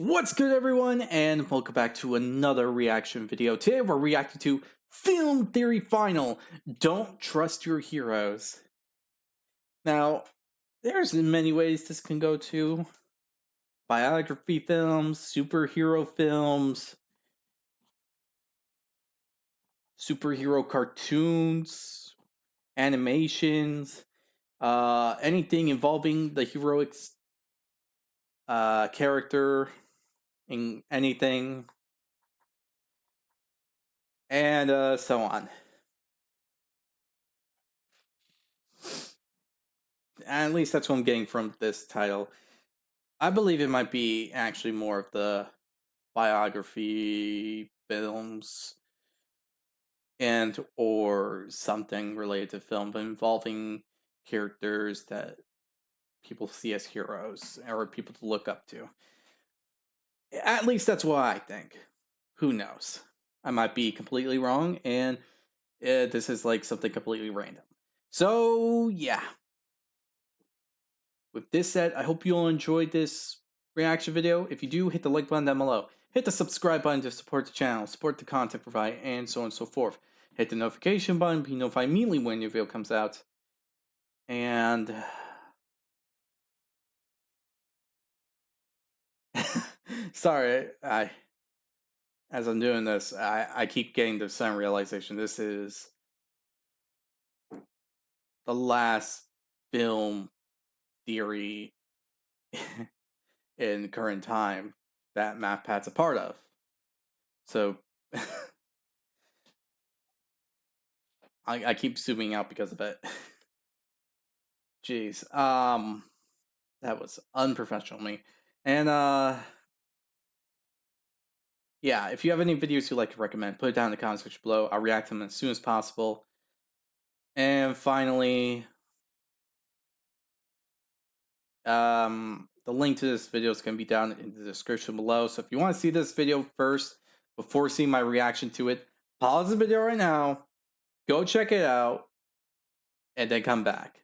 What's good, everyone, and welcome back to another reaction video. Today we're reacting to Film Theory Final, Don't Trust Your Heroes. Now, there's many ways this can go to. Biography films, superhero films, superhero cartoons, animations, anything involving the heroic character in anything, and so on. At least that's what I'm getting from this title. I believe it might be actually more of the biography films and or something related to film, but involving characters that people see as heroes or people to look up to. At least that's what I think. Who knows? I might be completely wrong, and this is like something completely random. So, yeah. With this said, I hope you all enjoyed this reaction video. If you do, hit the like button down below. Hit the subscribe button to support the channel, support the content provided, and so on and so forth. Hit the notification button to be notified immediately when your video comes out. And sorry, as I'm doing this, I keep getting the sudden realization this is the last film theory in current time that MathPad's a part of. So I keep zooming out because of it. Jeez. That was unprofessional of me. And yeah, if you have any videos you'd like to recommend, put it down in the comment section below. I'll react to them as soon as possible. And finally, the link to this video is going to be down in the description below. So if you want to see this video first, before seeing my reaction to it, pause the video right now, go check it out, and then come back.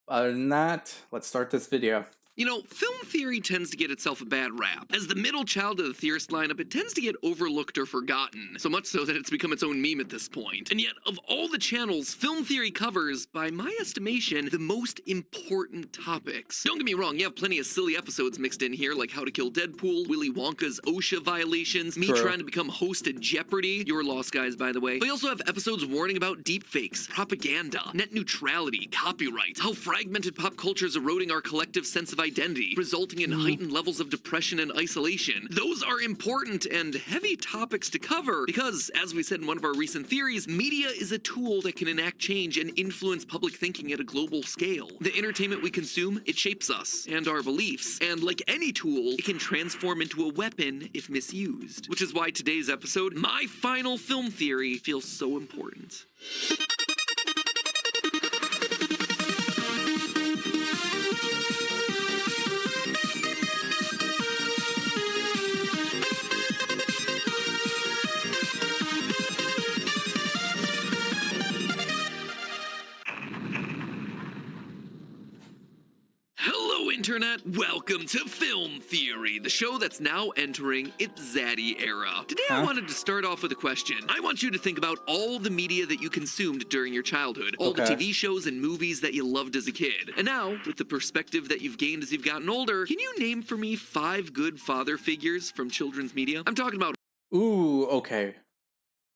Other than that, let's start this video. You know, film theory tends to get itself a bad rap. As the middle child of the theorist lineup, it tends to get overlooked or forgotten, so much so that it's become its own meme at this point. And yet, of all the channels, film theory covers, by my estimation, the most important topics. Don't get me wrong, you have plenty of silly episodes mixed in here, like How to Kill Deadpool, Willy Wonka's OSHA violations, me trying to become host at Jeopardy! You're lost, guys, by the way. But you also have episodes warning about deepfakes, propaganda, net neutrality, copyright, how fragmented pop culture is eroding our collective sense of identity, resulting in heightened levels of depression and isolation. Those are important and heavy topics to cover because, as we said in one of our recent theories, media is a tool that can enact change and influence public thinking at a global scale. The entertainment we consume, it shapes us and our beliefs, and like any tool, it can transform into a weapon if misused. Which is why today's episode, my final film theory, feels so important. Internet, welcome to Film Theory, the show that's now entering its zaddy era. Today I wanted to start off with a question. I want you to think about all the media that you consumed during your childhood, all the TV shows and movies that you loved as a kid. And now, with the perspective that you've gained as you've gotten older, can you name for me 5 good father figures from children's media? I'm talking about ooh, okay.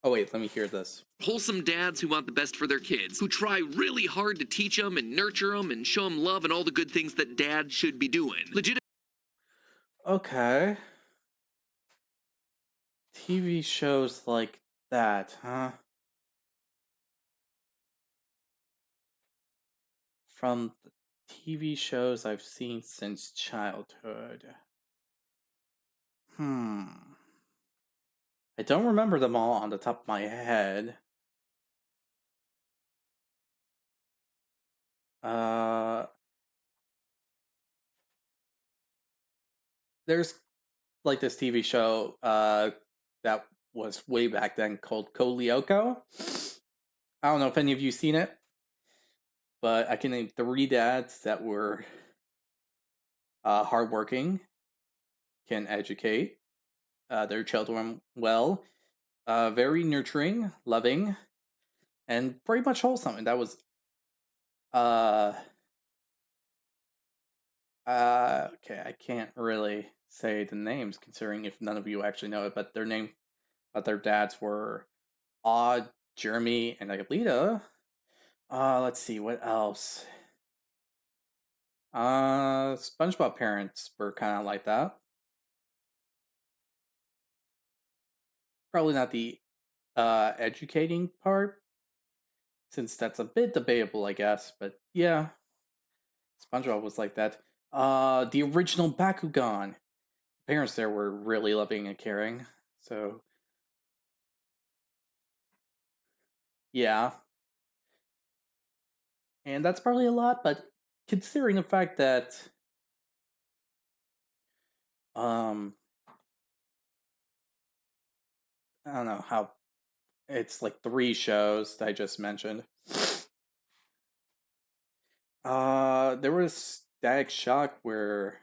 Oh wait, let me hear this. Wholesome dads who want the best for their kids, who try really hard to teach them and nurture them and show them love and all the good things that dad should be doing. Okay. TV shows like that, huh? From the TV shows I've seen since childhood. I don't remember them all on the top of my head. There's like this TV show that was way back then called Code Lyoko. I don't know if any of you seen it, but I can name 3 dads that were hardworking can educate their children well. Very nurturing, loving, and pretty much wholesome. And that was uh okay. I can't really say the names considering if none of you actually know it, but their dads were Odd, Jeremy, and Alita. Let's see what else. SpongeBob parents were kind of like that. Probably not the educating part, since that's a bit debatable, I guess. But yeah, SpongeBob was like that. The original Bakugan. Parents there were really loving and caring. So yeah, and that's probably a lot. But considering the fact that um, I don't know how it's like three shows that I just mentioned. There was Static Shock where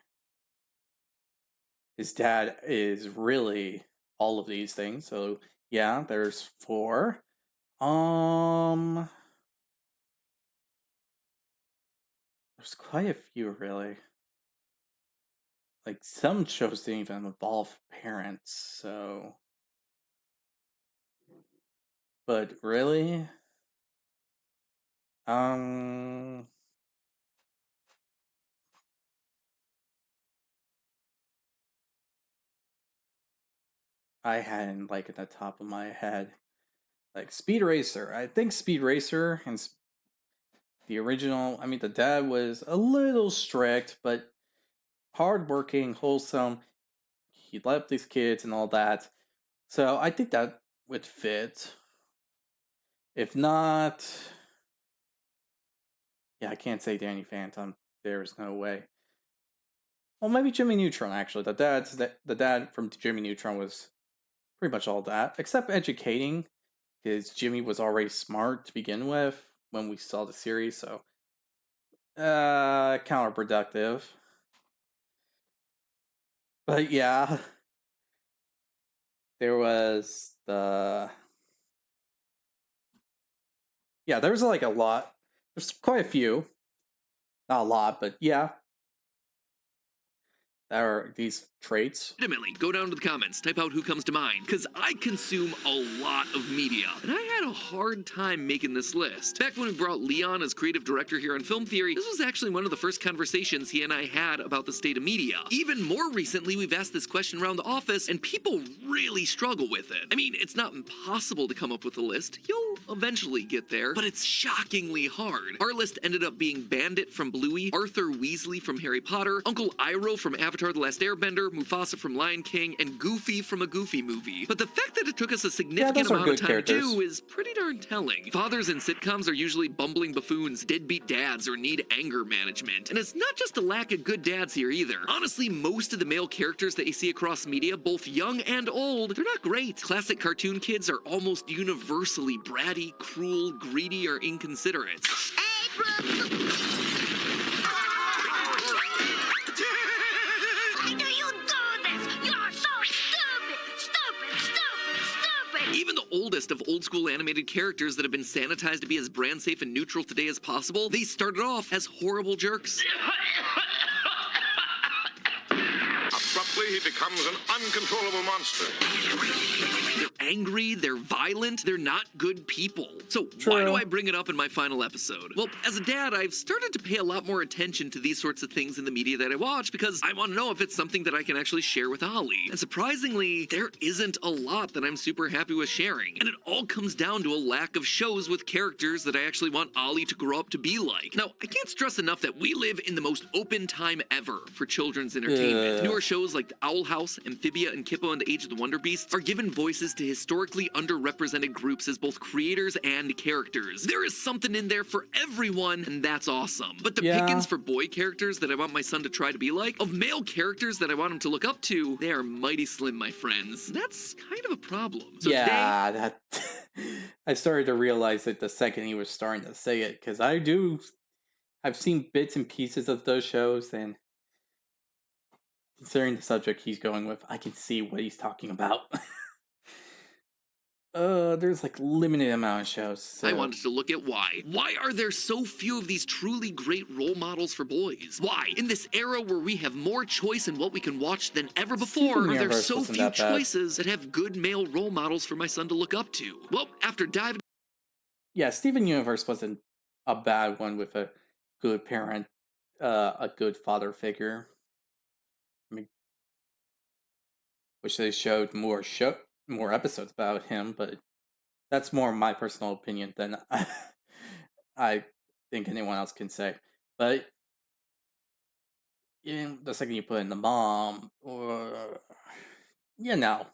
his dad is really all of these things. So yeah, there's four. Um, there's quite a few really. Like some shows didn't even involve parents. So, but really, um, I hadn't like at the top of my head like Speed Racer. I think Speed Racer and the original. I mean, the dad was a little strict, but hardworking, wholesome. He loved these kids and all that. So I think that would fit. If not, yeah, I can't say Danny Phantom. There's no way. Well, maybe Jimmy Neutron actually. The dad from Jimmy Neutron was pretty much all that, except educating, because Jimmy was already smart to begin with when we saw the series. So counterproductive. But yeah, there was the yeah. There was like a lot. There's quite a few. Not a lot, but yeah, there are these traits. Legitimately, go down to the comments, type out who comes to mind, because I consume a lot of media, and I had a hard time making this list. Back when we brought Leon as creative director here on Film Theory, this was actually one of the first conversations he and I had about the state of media. Even more recently, we've asked this question around the office, and people really struggle with it. I mean, it's not impossible to come up with a list. You'll eventually get there, but it's shockingly hard. Our list ended up being Bandit from Bluey, Arthur Weasley from Harry Potter, Uncle Iroh from Avatar: The Last Airbender, Mufasa from Lion King, and Goofy from a Goofy movie. But the fact that it took us a significant amount of time to do is pretty darn telling. Fathers in sitcoms are usually bumbling buffoons, deadbeat dads, or need anger management. And it's not just a lack of good dads here either. Honestly, most of the male characters that you see across media, both young and old, they're not great. Classic cartoon kids are almost universally bratty, cruel, greedy, or inconsiderate. Even the oldest of old school animated characters that have been sanitized to be as brand safe and neutral today as possible, they started off as horrible jerks. Abruptly, he becomes an uncontrollable monster. They're angry, they're violent, they're not good people. So why do I bring it up in my final episode? Well, as a dad, I've started to pay a lot more attention to these sorts of things in the media that I watch because I want to know if it's something that I can actually share with Ollie. And surprisingly, there isn't a lot that I'm super happy with sharing. And it all comes down to a lack of shows with characters that I actually want Ollie to grow up to be like. Now, I can't stress enough that we live in the most open time ever for children's entertainment. Newer shows like The Owl House, Amphibia, and Kippo and the Age of the Wonder Beasts are given voices to historically underrepresented groups as both creators and characters. There is something in there for everyone, and that's awesome. But the pickings for boy characters that I want my son to try to be like, of male characters that I want him to look up to, they are mighty slim, my friends. That's kind of a problem. So that I started to realize it the second he was starting to say it, because I've seen bits and pieces of those shows, and considering the subject he's going with, I can see what he's talking about. There's like limited amount of shows, I so wanted to look at why. Why are there so few of these truly great role models for boys? Why, in this era where we have more choice in what we can watch than ever before, Steven are there Universe so wasn't few that bad. choices that have good male role models for my son to look up to? Well, after diving Yeah, Steven Universe wasn't a bad one with a good parent, a good father figure. I mean, wish they showed more episodes about him, but that's more my personal opinion than I think anyone else can say. But the second you put in the mom, or you know,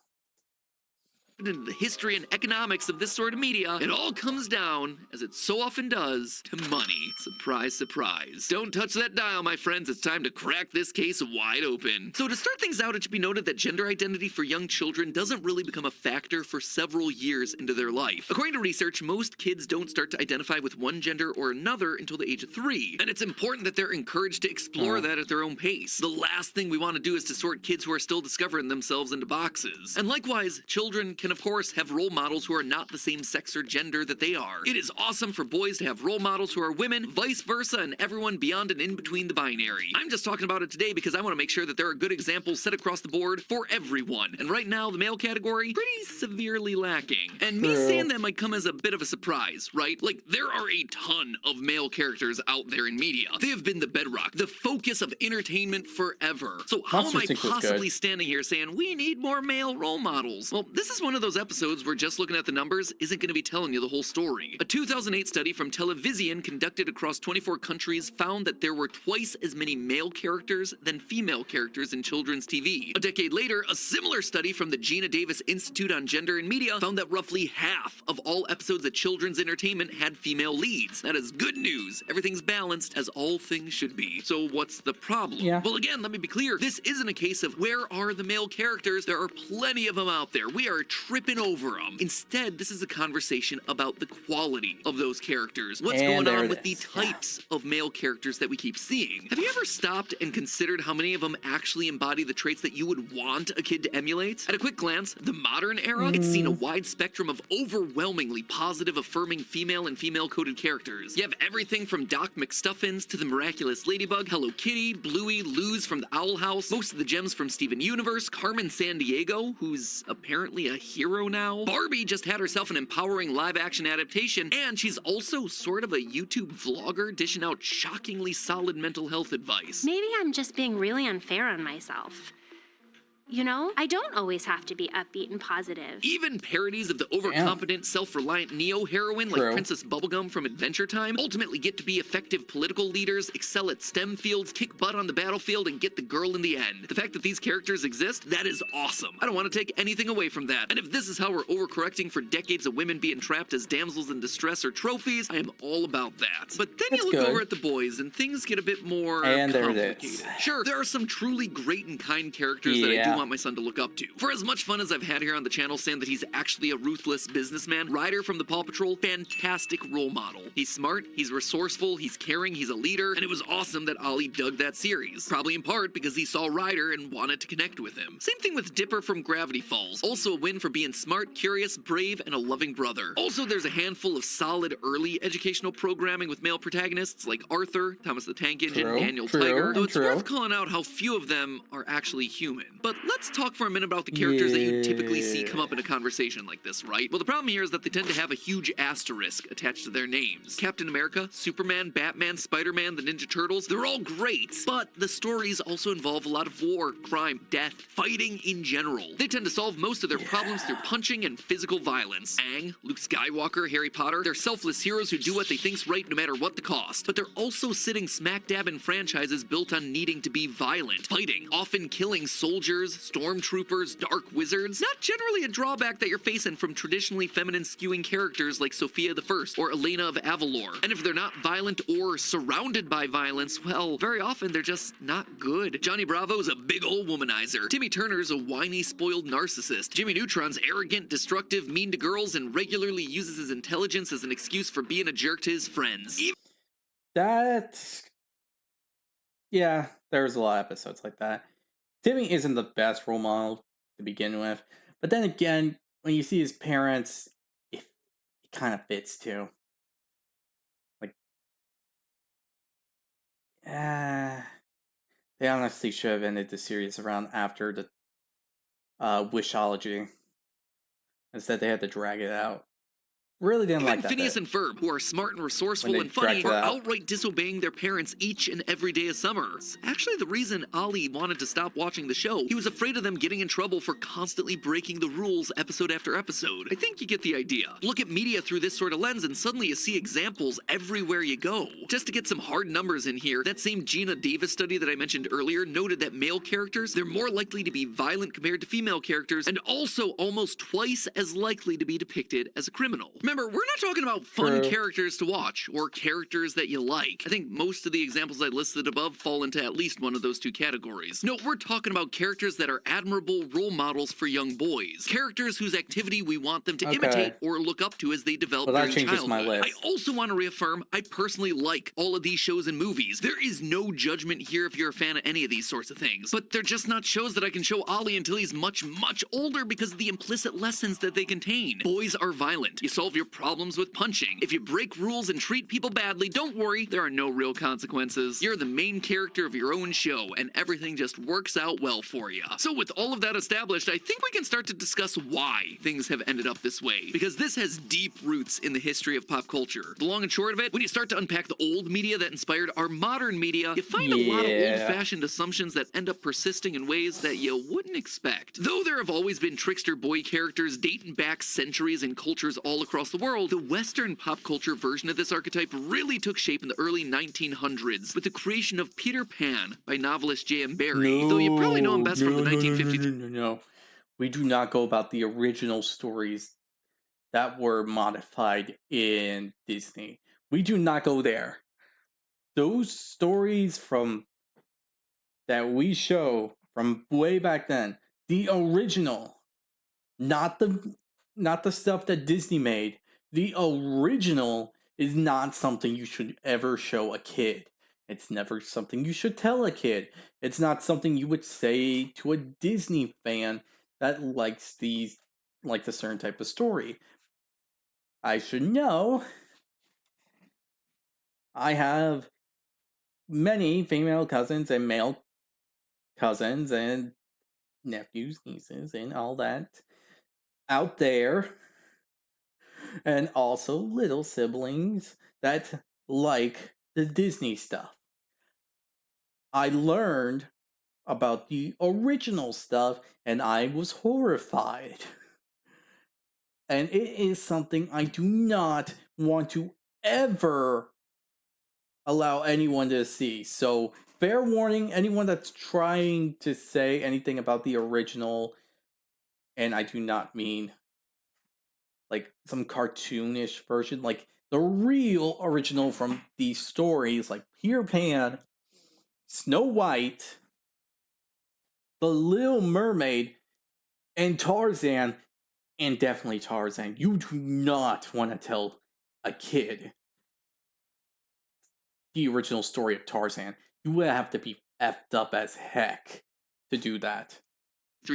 into the history and economics of this sort of media, it all comes down, as it so often does, to money. Surprise, surprise. Don't touch that dial, my friends. It's time to crack this case wide open. So to start things out, it should be noted that gender identity for young children doesn't really become a factor for several years into their life. According to research, most kids don't start to identify with one gender or another until the age of 3. And it's important that they're encouraged to explore that at their own pace. The last thing we want to do is to sort kids who are still discovering themselves into boxes. And likewise, children can of course have role models who are not the same sex or gender that they are. It is awesome for boys to have role models who are women, vice versa, and everyone beyond and in between the binary. I'm just talking about it today because I want to make sure that there are good examples set across the board for everyone. And right now, the male category, pretty severely lacking. And me True. saying that might come as a bit of a surprise, right? Like, there are a ton of male characters out there in media. They have been the bedrock, the focus of entertainment forever. So how Monsters, am I Inc. was possibly good. standing here saying we need more male role models? Well, this is one of those episodes where just looking at the numbers isn't going to be telling you the whole story. A 2008 study from Television conducted across 24 countries found that there were twice as many male characters than female characters in children's TV. A decade later, a similar study from the Gina Davis Institute on Gender and Media found that roughly half of all episodes of children's entertainment had female leads. That is good news. Everything's balanced, as all things should be. So what's the problem? Yeah. Well, again, let me be clear. This isn't a case of where are the male characters? There are plenty of them out there. We are tripping over them. Instead, this is a conversation about the quality of those characters. What's And going there on it with the is. Yeah. types of male characters that we keep seeing? Have you ever stopped and considered how many of them actually embody the traits that you would want a kid to emulate? At a quick glance, the modern era, it's seen a wide spectrum of overwhelmingly positive, affirming female and female-coded characters. You have everything from Doc McStuffins to the Miraculous Ladybug, Hello Kitty, Bluey, Luz from the Owl House, most of the gems from Steven Universe, Carmen Sandiego, who's apparently a hero now. Barbie just had herself an empowering live-action adaptation, and she's also sort of a YouTube vlogger dishing out shockingly solid mental health advice. Maybe I'm just being really unfair on myself. You know, I don't always have to be upbeat and positive. Even parodies of the overconfident, self-reliant neo-heroine like True. Princess Bubblegum from Adventure Time ultimately get to be effective political leaders, excel at STEM fields, kick butt on the battlefield, and get the girl in the end. The fact that these characters exist, that is awesome. I don't want to take anything away from that. And if this is how we're overcorrecting for decades of women being trapped as damsels in distress or trophies, I am all about that. But then That's you look good. over at the boys and things get a bit more And there it complicated. is. Sure, there are some truly great and kind characters that I do Yeah. want my son to look up to. For as much fun as I've had here on the channel saying that he's actually a ruthless businessman, Ryder from the Paw Patrol, fantastic role model. He's smart, he's resourceful, he's caring, he's a leader, and it was awesome that Ollie dug that series. Probably in part because he saw Ryder and wanted to connect with him. Same thing with Dipper from Gravity Falls. Also a win for being smart, curious, brave, and a loving brother. Also, there's a handful of solid early educational programming with male protagonists like Arthur, Thomas the Tank Engine, True, Daniel true, Tiger, though it's true. worth calling out how few of them are actually human. But let's talk for a minute about the characters that you typically see come up in a conversation like this, right? Well, the problem here is that they tend to have a huge asterisk attached to their names. Captain America, Superman, Batman, Spider-Man, the Ninja Turtles, they're all great, but the stories also involve a lot of war, crime, death, fighting in general. They tend to solve most of their problems through punching and physical violence. Aang, Luke Skywalker, Harry Potter, they're selfless heroes who do what they think's right no matter what the cost. But they're also sitting smack dab in franchises built on needing to be violent, fighting, often killing soldiers, stormtroopers, dark wizards. Not generally a drawback that you're facing from traditionally feminine skewing characters like Sophia the First or Elena of Avalor. And if they're not violent or surrounded by violence, well, very often they're just not good. Johnny Bravo's a big ol' womanizer. Timmy Turner's a whiny, spoiled narcissist. Jimmy Neutron's arrogant, destructive, mean to girls, and regularly uses his intelligence as an excuse for being a jerk to his friends. That, yeah, there's a lot of episodes like that. Timmy isn't the best role model to begin with, but then again, when you see his parents, it kind of fits too. Like, uh, they honestly should have ended the series around after the Wishology. Instead, they had to drag it out. Really didn't Even like that Phineas bit and Ferb, who are smart and when resourceful they and funny, dragged it are out. outright disobeying their parents each and every day of summer. It's actually the reason Ollie wanted to stop watching the show. He was afraid of them getting in trouble for constantly breaking the rules episode after episode. I think you get the idea. Look at media through this sort of lens and suddenly you see examples everywhere you go. Just to get some hard numbers in here, that same Gina Davis study that I mentioned earlier noted that male characters, they're more likely to be violent compared to female characters, and also almost twice as likely to be depicted as a criminal. Remember, we're not talking about fun True. characters to watch or characters that you like. I think most of the examples I listed above fall into at least one of those two categories. No, we're talking about characters that are admirable role models for young boys. Characters whose activity we want them to Okay. imitate or look up to as they develop Well, that during changes childhood. my I list. also want to reaffirm I personally like all of these shows and movies. There is no judgment here if you're a fan of any of these sorts of things. But they're just not shows that I can show Ollie until he's much, much older because of the implicit lessons that they contain. Boys are violent. You solve your problems with punching. If you break rules and treat people badly, don't worry, there are no real consequences. You're the main character of your own show, and everything just works out well for you. So with all of that established, I think we can start to discuss why things have ended up this way. Because this has deep roots in the history of pop culture. The long and short of it, when you start to unpack the old media that inspired our modern media, you find a lot of Yeah. old-fashioned assumptions that end up persisting in ways that you wouldn't expect. Though there have always been trickster boy characters dating back centuries and cultures all across the world, the Western pop culture version of this archetype really took shape in the early 1900s with the creation of Peter Pan by novelist J.M. Barrie, though you probably know him best from the 1950s. No. We do not go about the original stories that were modified in Disney. We do not go there. Those stories from that we show from way back then, the original, not the stuff that Disney made. The original is not something you should ever show a kid. It's never something you should tell a kid. It's not something you would say to a Disney fan that likes a certain type of story. I should know. I have many female cousins and male cousins and nephews, nieces, and all that out there. And also little siblings that like the Disney stuff. I learned about the original stuff and I was horrified. And it is something I do not want to ever allow anyone to see. So, fair warning, anyone that's trying to say anything about the original, and I do not mean like some cartoonish version, like the real original from these stories, like Peter Pan, Snow White, The Little Mermaid, and Tarzan, and definitely Tarzan. You do not want to tell a kid the original story of Tarzan. You would have to be effed up as heck to do that.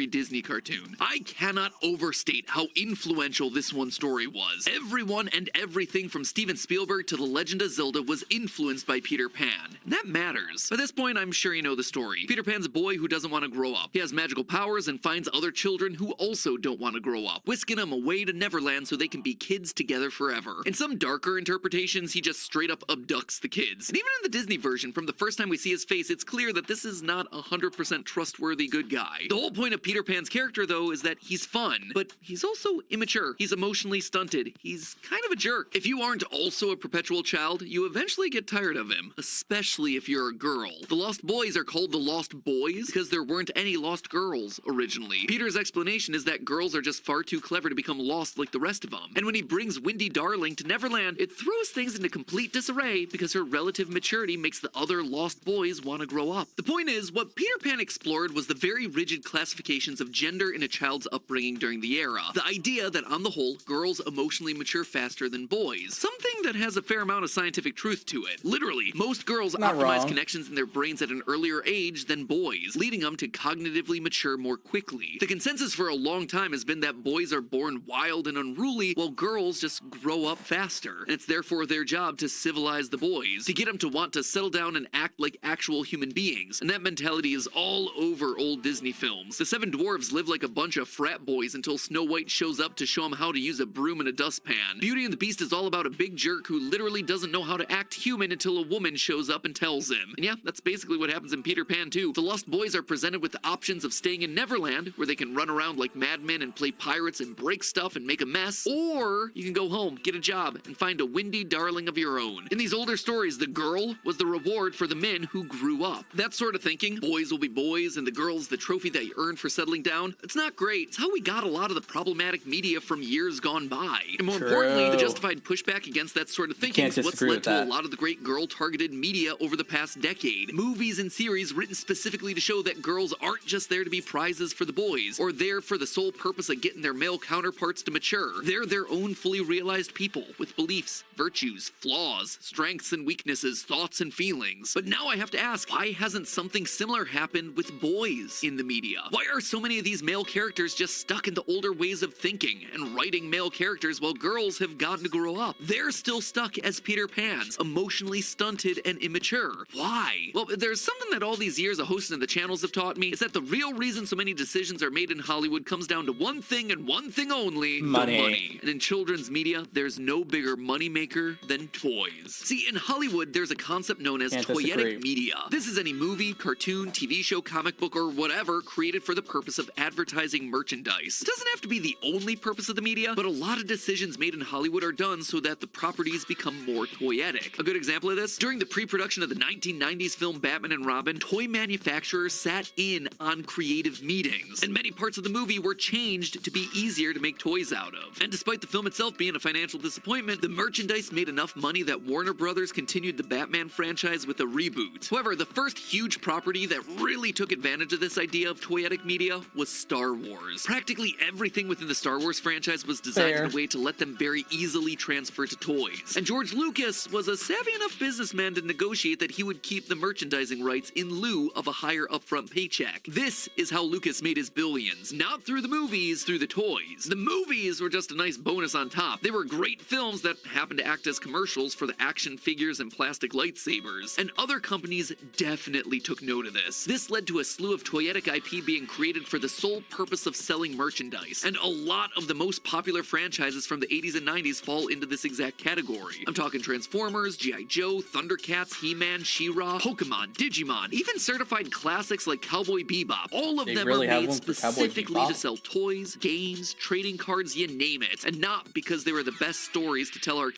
Disney cartoon. I cannot overstate how influential this one story was. Everyone and everything from Steven Spielberg to The Legend of Zelda was influenced by Peter Pan. And that matters. By this point, I'm sure you know the story. Peter Pan's a boy who doesn't want to grow up. He has magical powers and finds other children who also don't want to grow up, whisking them away to Neverland so they can be kids together forever. In some darker interpretations, he just straight up abducts the kids. And even in the Disney version, from the first time we see his face, it's clear that this is not a 100% trustworthy good guy. The whole point of Peter Pan's character, though, is that he's fun, but he's also immature. He's emotionally stunted. He's kind of a jerk. If you aren't also a perpetual child, you eventually get tired of him, especially if you're a girl. The Lost Boys are called the Lost Boys because there weren't any lost girls originally. Peter's explanation is that girls are just far too clever to become lost like the rest of them. And when he brings Windy Darling to Neverland, it throws things into complete disarray because her relative maturity makes the other Lost Boys want to grow up. The point is, what Peter Pan explored was the very rigid classification classifications of gender in a child's upbringing during the era. The idea that, on the whole, girls emotionally mature faster than boys. Something that has a fair amount of scientific truth to it. Literally, most girls Not optimize wrong. connections in their brains at an earlier age than boys, leading them to cognitively mature more quickly. The consensus for a long time has been that boys are born wild and unruly, while girls just grow up faster. And it's therefore their job to civilize the boys, to get them to want to settle down and act like actual human beings. And that mentality is all over old Disney films. The Seven Dwarfs live like a bunch of frat boys until Snow White shows up to show them how to use a broom and a dustpan. Beauty and the Beast is all about a big jerk who literally doesn't know how to act human until a woman shows up and tells him. And yeah, that's basically what happens in Peter Pan too. The Lost Boys are presented with the options of staying in Neverland, where they can run around like madmen and play pirates and break stuff and make a mess, or you can go home, get a job, and find a windy darling of your own. In these older stories, the girl was the reward for the men who grew up. That sort of thinking, boys will be boys and the girl's the trophy that you earn for settling down, it's not great. It's how we got a lot of the problematic media from years gone by. And more importantly, the justified pushback against that sort of thinking is what's led to a lot of the great girl-targeted media over the past decade. Movies and series written specifically to show that girls aren't just there to be prizes for the boys, or there for the sole purpose of getting their male counterparts to mature. They're their own fully realized people, with beliefs, virtues, flaws, strengths and weaknesses, thoughts and feelings. But now I have to ask, why hasn't something similar happened with boys in the media? Why are so many of these male characters just stuck in the older ways of thinking and writing male characters while girls have gotten to grow up? They're still stuck as Peter Pans, emotionally stunted and immature. Why? Well, there's something that all these years of hosting the channels have taught me, is that the real reason so many decisions are made in Hollywood comes down to one thing and one thing only: money. The money. And in children's media, there's no bigger moneymaker than toys. See, in Hollywood, there's a concept known as toyetic media. This is any movie, cartoon, TV show, comic book, or whatever created for the purpose of advertising merchandise. It doesn't have to be the only purpose of the media, but a lot of decisions made in Hollywood are done so that the properties become more toyetic. A good example of this, during the pre-production of the 1990s film Batman and Robin, toy manufacturers sat in on creative meetings, and many parts of the movie were changed to be easier to make toys out of. And despite the film itself being a financial disappointment, the merchandise made enough money that Warner Brothers continued the Batman franchise with a reboot. However, the first huge property that really took advantage of this idea of toyetic media was Star Wars. Practically everything within the Star Wars franchise was designed in a way to let them very easily transfer to toys. And George Lucas was a savvy enough businessman to negotiate that he would keep the merchandising rights in lieu of a higher upfront paycheck. This is how Lucas made his billions, not through the movies, through the toys. The movies were just a nice bonus on top. They were great films that happened to act as commercials for the action figures and plastic lightsabers, and other companies definitely took note of this. This led to a slew of toyetic IP being created for the sole purpose of selling merchandise, and a lot of the most popular franchises from the 80s and 90s fall into this exact category. I'm talking Transformers, G.I. Joe, Thundercats, He-Man, She-Ra, Pokemon, Digimon, even certified classics like Cowboy Bebop. All of them are made specifically to sell toys, games, trading cards, you name it, and not because they were the best stories to tell our...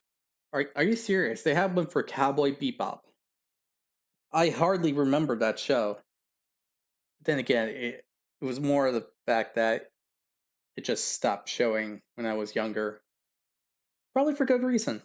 Are you serious? They have one for Cowboy Bebop. I hardly remember that show. Then again, it was more of the fact that it just stopped showing when I was younger. Probably for good reason.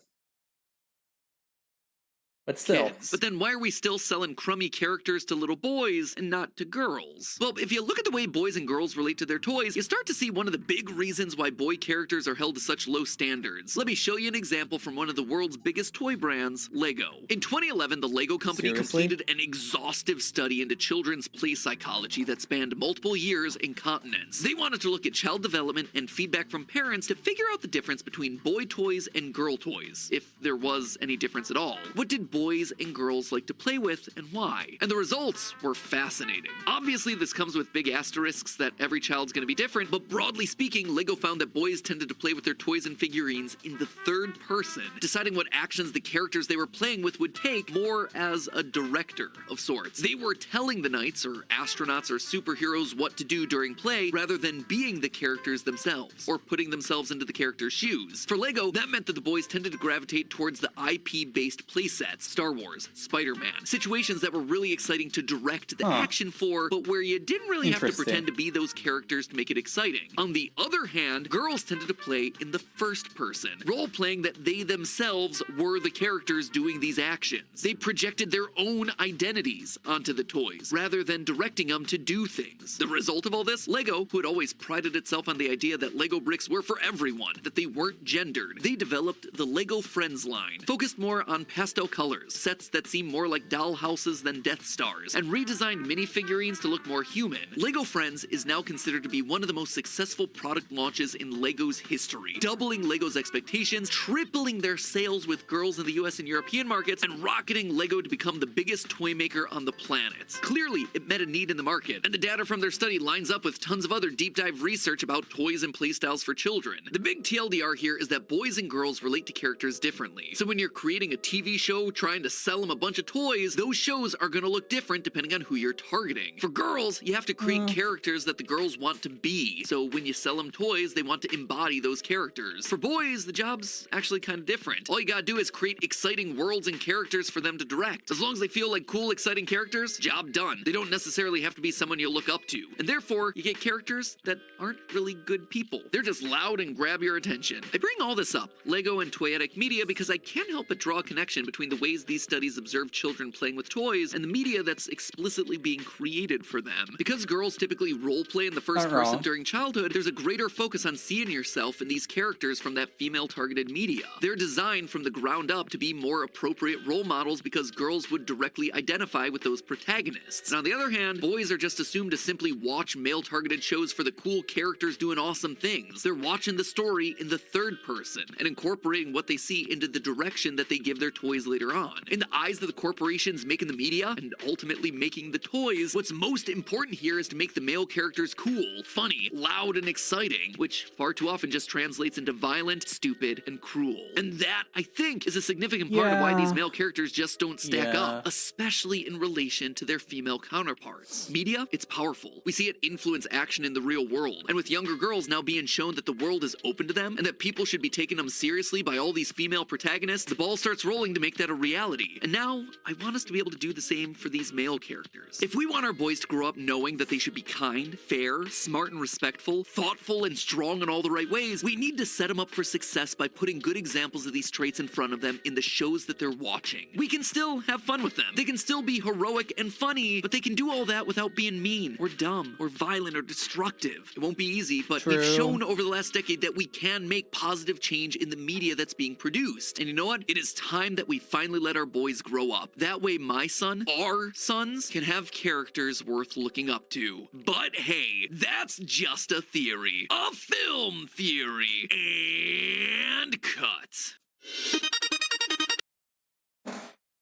But still. Kids. But then why are we still selling crummy characters to little boys and not to girls? Well, if you look at the way boys and girls relate to their toys, you start to see one of the big reasons why boy characters are held to such low standards. Let me show you an example from one of the world's biggest toy brands, Lego. In 2011, the Lego company completed an exhaustive study into children's play psychology that spanned multiple years and continents. They wanted to look at child development and feedback from parents to figure out the difference between boy toys and girl toys, if there was any difference at all. What did boys and girls like to play with and why? And the results were fascinating. Obviously, this comes with big asterisks that every child's gonna be different, but broadly speaking, Lego found that boys tended to play with their toys and figurines in the third person, deciding what actions the characters they were playing with would take more as a director of sorts. They were telling the knights or astronauts or superheroes what to do during play rather than being the characters themselves or putting themselves into the character's shoes. For Lego, that meant that the boys tended to gravitate towards the IP-based playsets, Thundercats, Star Wars, Spider-Man. Situations that were really exciting to direct the Huh. action for, but where you didn't really have to Interesting. pretend to be those characters to make it exciting. On the other hand, girls tended to play in the first person, role-playing that they themselves were the characters doing these actions. They projected their own identities onto the toys, rather than directing them to do things. The result of all this? Lego, who had always prided itself on the idea that Lego bricks were for everyone, that they weren't gendered. They developed the Lego Friends line, focused more on pastel colors, sets that seem more like doll houses than Death Stars, and redesigned minifigurines to look more human. Lego Friends is now considered to be one of the most successful product launches in Lego's history, doubling Lego's expectations, tripling their sales with girls in the US and European markets, and rocketing Lego to become the biggest toy maker on the planet. Clearly, it met a need in the market, and the data from their study lines up with tons of other deep dive research about toys and playstyles for children. The big TLDR here is that boys and girls relate to characters differently. So when you're creating a TV show trying to sell them a bunch of toys, those shows are going to look different depending on who you're targeting. For girls, you have to create characters that the girls want to be. So when you sell them toys, they want to embody those characters. For boys, the job's actually kind of different. All you gotta do is create exciting worlds and characters for them to direct. As long as they feel like cool, exciting characters, job done. They don't necessarily have to be someone you look up to. And therefore, you get characters that aren't really good people. They're just loud and grab your attention. I bring all this up, Lego and toyetic media, because I can't help but draw a connection between the ways these studies observe children playing with toys and the media that's explicitly being created for them. Because girls typically role-play in the first Not person wrong. during childhood, there's a greater focus on seeing yourself in these characters from that female-targeted media. They're designed from the ground up to be more appropriate role models because girls would directly identify with those protagonists. And on the other hand, boys are just assumed to simply watch male-targeted shows for the cool characters doing awesome things. They're watching the story in the third person and incorporating what they see into the direction that they give their toys later on. In the eyes of the corporations making the media and ultimately making the toys, what's most important here is to make the male characters cool, funny, loud, and exciting, which far too often just translates into violent, stupid, and cruel. And that, I think, is a significant part of why these Yeah. male characters just don't stack Yeah. up, especially in relation to their female counterparts. Media, it's powerful. We see it influence action in the real world, and with younger girls now being shown that the world is open to them and that people should be taking them seriously by all these female protagonists, the ball starts rolling to make that a reality. And now, I want us to be able to do the same for these male characters. If we want our boys to grow up knowing that they should be kind, fair, smart and respectful, thoughtful and strong in all the right ways, we need to set them up for success by putting good examples of these traits in front of them in the shows that they're watching. We can still have fun with them. They can still be heroic and funny, but they can do all that without being mean or dumb or violent or destructive. It won't be easy, but we've True. shown over the last decade that we can make positive change in the media that's being produced. And you know what? It is time that we finally let our boys grow up. That way my son, our sons, can have characters worth looking up to. But hey, that's just a theory. A film theory. And cut.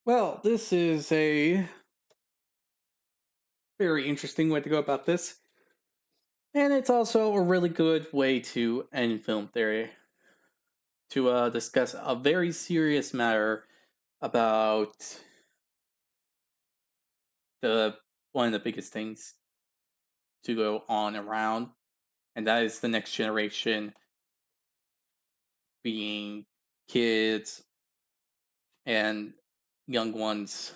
Well, this is a very interesting way to go about this. And it's also a really good way to end film theory. To discuss a very serious matter about the one of the biggest things to go on around, and that is the next generation being kids and young ones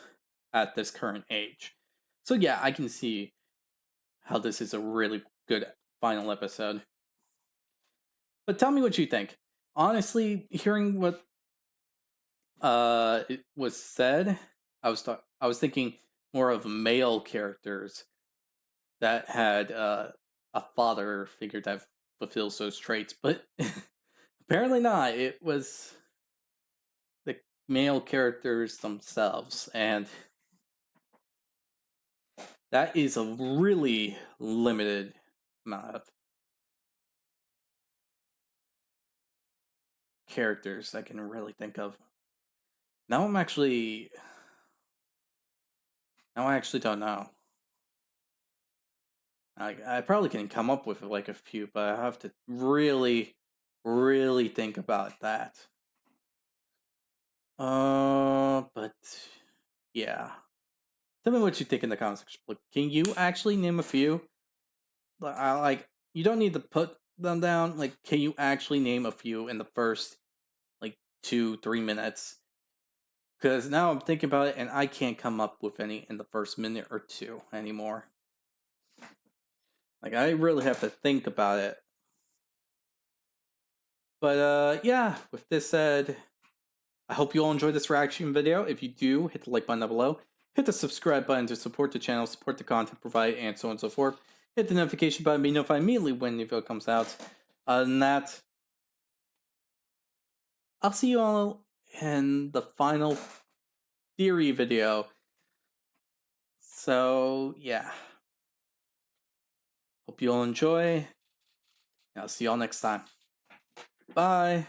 at this current age. So yeah, I can see how this is a really good final episode. But tell me what you think. Honestly, hearing what it was said, I was thinking more of male characters that had a father figure that fulfills those traits, but apparently not. It was the male characters themselves, and that is a really limited amount of characters I can really think of. Now I'm actually now I actually don't know. I probably can come up with like a few, but I have to really, really think about that. But yeah. Tell me what you think in the comments section. Look, can you actually name a few? Like, you don't need to put them down. Like, can you actually name a few in the first like 2-3 minutes? Because now I'm thinking about it, and I can't come up with any in the first minute or two anymore. Like, I really have to think about it. But, yeah, with this said, I hope you all enjoyed this reaction video. If you do, hit the like button down below. Hit the subscribe button to support the channel, support the content provided, and so on and so forth. Hit the notification button to be notified immediately when the video comes out. Other than that, I'll see you all in the final theory video. So, yeah. Hope you all enjoy. I'll see you all next time. Bye.